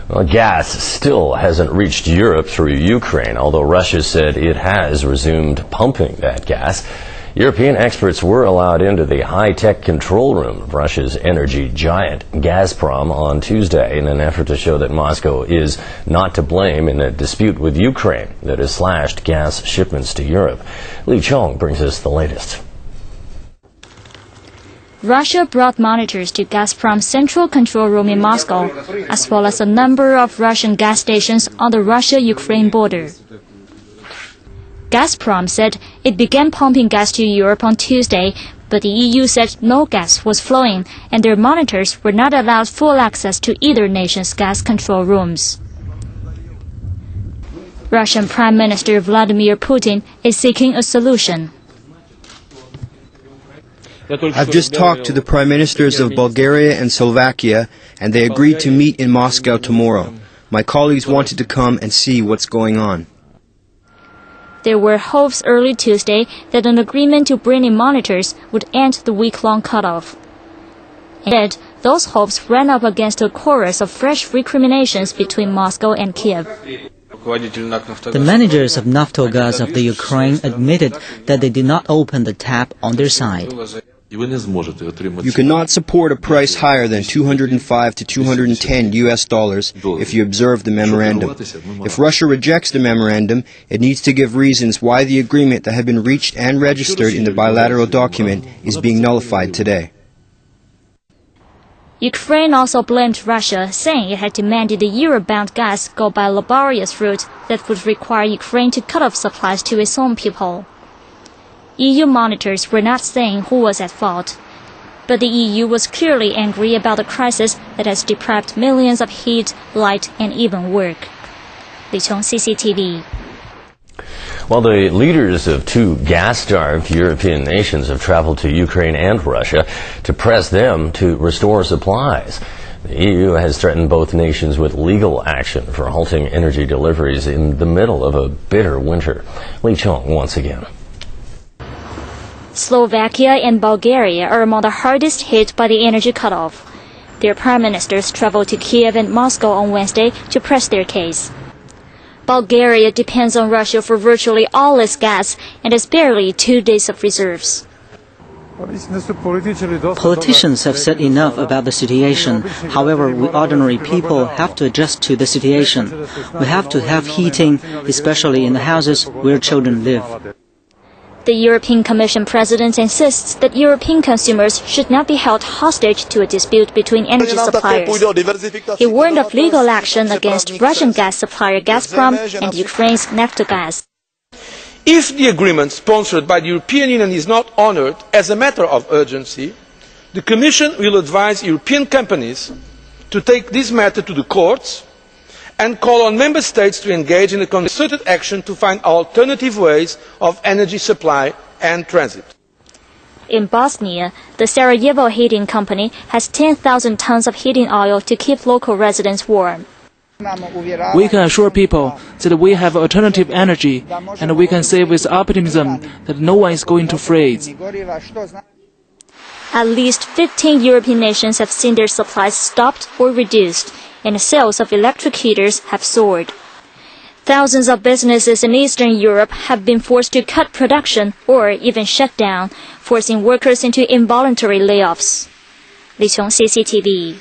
Well, gas still hasn't reached Europe through Ukraine, although Russia said it has resumed pumping that gas. European experts were allowed into the high-tech control room of Russia's energy giant Gazprom on Tuesday in an effort to show that Moscow is not to blame in a dispute with Ukraine that has slashed gas shipments to Europe. Li Chong brings us the latest. Russia brought monitors to Gazprom's central control room in Moscow, as well as a number of Russian gas stations on the Russia-Ukraine border. Gazprom said it began pumping gas to Europe on Tuesday, but the EU said no gas was flowing and their monitors were not allowed full access to either nation's gas control rooms. Russian Prime Minister Vladimir Putin is seeking a solution. I've just talked to the Prime Ministers of Bulgaria and Slovakia, and they agreed to meet in Moscow tomorrow. My colleagues wanted to come and see what's going on. There were hopes early Tuesday that an agreement to bring in monitors would end the week-long cutoff. Instead, those hopes ran up against a chorus of fresh recriminations between Moscow and Kiev. The managers of Naftogaz of the Ukraine admitted that they did not open the tap on their side. You cannot support a price higher than $205 to $210 if you observe the memorandum. If Russia rejects the memorandum, it needs to give reasons why the agreement that had been reached and registered in the bilateral document is being nullified today. Ukraine also blamed Russia, saying it had demanded the Europe-bound gas go by a laborious route that would require Ukraine to cut off supplies to its own people. EU monitors were not saying who was at fault, but the EU was clearly angry about the crisis that has deprived millions of heat, light, and even work. Li Chong, CCTV. Well, the leaders of two gas-starved European nations have traveled to Ukraine and Russia to press them to restore supplies. The EU has threatened both nations with legal action for halting energy deliveries in the middle of a bitter winter. Li Chong once again. Slovakia and Bulgaria are among the hardest hit by the energy cutoff. Their prime ministers traveled to Kiev and Moscow on Wednesday to press their case. Bulgaria depends on Russia for virtually all its gas and has barely 2 days of reserves. Politicians have said enough about the situation. However, we ordinary people have to adjust to the situation. We have to have heating, especially in the houses where children live. The European Commission President insists that European consumers should not be held hostage to a dispute between energy suppliers. He warned of legal action against Russian gas supplier Gazprom and Ukraine's Naftogaz. If the agreement sponsored by the European Union is not honoured as a matter of urgency, the Commission will advise European companies to take this matter to the courts and call on Member States to engage in a concerted action to find alternative ways of energy supply and transit. In Bosnia, the Sarajevo Heating Company has 10,000 tons of heating oil to keep local residents warm. We can assure people that we have alternative energy, and we can say with optimism that no one is going to freeze. At least 15 European nations have seen their supplies stopped or reduced, and sales of electric heaters have soared. Thousands of businesses in Eastern Europe have been forced to cut production or even shut down, forcing workers into involuntary layoffs. Li Chong, CCTV.